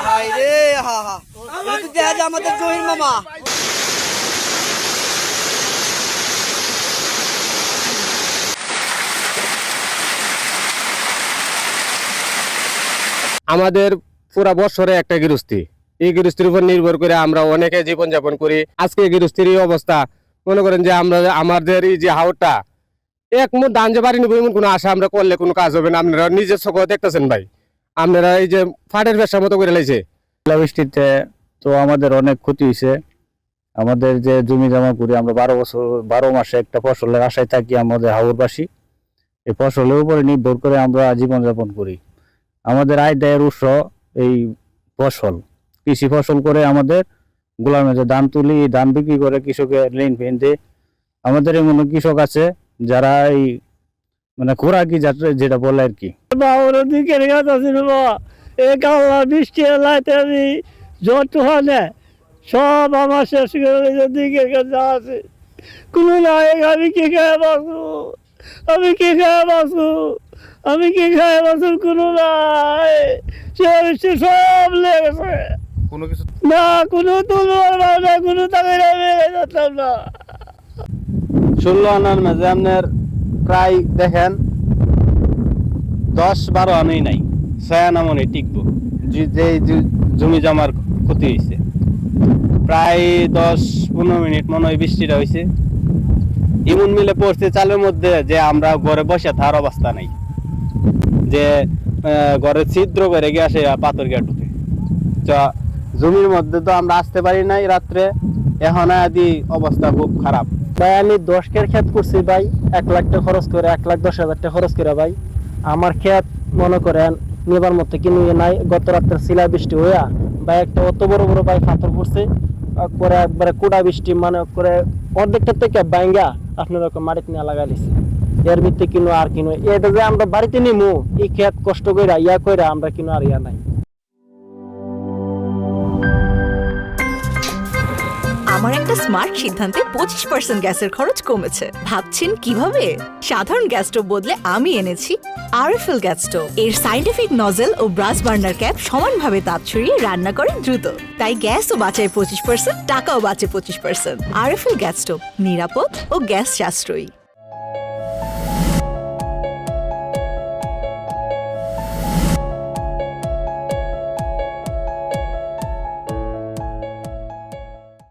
High রে হা হা এটা তো দেখা যায় আমাদের জহির মামা। আমাদের পুরা বছরে একটা গৃহস্থী, এই গৃহস্থীর উপর নির্ভর করে আমরা অনেকে জীবনযাপন করি। আজকে এই গৃহস্থীর এই অবস্থা, মনে করেন যে আমরা আমাদের এই যে হাওরটা এক মুঠ ধান যে বাড়ি নিব এমন কোনো আশা আমরা করলে কোনো কাজ হবে না। আপনারা নিজের চোখে দেখতেছেন ভাই, আপনারা এই যে ফাটের ব্যবসার মতো করে লাইছে। বৃষ্টিতে তো আমাদের অনেক ক্ষতি হয়েছে। আমাদের যে জমি জমা করি আমরা 12 মাসে একটা ফসলের আশায় থাকি আমাদের হাওরবাসী। এই ফসলের উপরে নির্ভর করে আমরা জীবনযাপন করি। আমাদের আয় ব্যয়ের উৎস এই ফসল, কৃষি ফসল করে আমাদের গোলামে যে ধান তুলি, ধান বিক্রি করে কৃষকের ঋণ ফেন দেয়। আমাদের এমন কৃষক আছে যারা এই মানে খোরাকি যেটা বলে আর কি। বৃষ্টি এলাইতে আমি যত হয় সব আমার শেষ করে দিকে আছে কোনো নাই। আমি কি খায় বাঁচবো, আমি কি খায় বাঁচবো, আমি কি খায় বাঁচব, কোনো নাই। সে সব লেগেছে, কোনো কিছু না কোনো তুলবার না, কোনো টাকা যাচ্তাম না। 16 আনার মাঝে আপনার প্রায় দেখেন 10-12 আনাই নাই, 6 আনা মনে টিকবো। যে জমি জমার ক্ষতি হয়েছে প্রায় 10-15 মিনিট মনে হয় বৃষ্টিটা হয়েছে, এমন মিলে পড়ছে চালের মধ্যে যে আমরা ঘরে বসে থাকার অবস্থা নাই, যে ঘরে ছিদ্র করে গিয়ে আসে পাথর গিয়ে ঢুকে। জমির মধ্যে তো আমরা আসতে পারি নাই রাত্রে, এখন আদি অবস্থা খুব খারাপ। ভাই আমি 10 কের ক্ষেত করছি ভাই, 1 লাখ টাকা খরচ করে, 1,10,000 টাকা খরচ করে ভাই। আমার ক্ষেত মনে করেন নেবার মতো কিনে নাই। গত রাত্রে শিলা বৃষ্টি হইয়া ভাই একটা অত বড় বড় ভাই পাথর পড়ছে, করে একবারে কুড়া বৃষ্টি মানে করে অর্ধেকটা থেকে ভাঙ্গা আপনার মাটিতে নিয়ে লাগাই দিছে। এর ভিত্তি কিনো আর কিনো এটা যে আমরা বাড়িতে নিমু, এই ক্ষেত কষ্ট করে ইয়া করে আমরা কিনো আর ইয়া নাই। আমার একটা স্মার্ট সিদ্ধান্তে 25% গ্যাসের খরচ কমেছে। ভাবছেন কিভাবে? সাধারণ গ্যাস স্টোভ বদলে আমি এনেছি আরএফএল গ্যাস স্টোভ। এর সাইন্টিফিক নজল ও ব্রাস বার্নার ক্যাপ সমানভাবে তাপ ছড়িয়ে রান্না করে দ্রুত, তাই গ্যাসও বাঁচায় 25%, টাকাও বাঁচে 25%। আরএফএল গ্যাস স্টোভ নিরাপদ ও গ্যাস সাশ্রয়ী।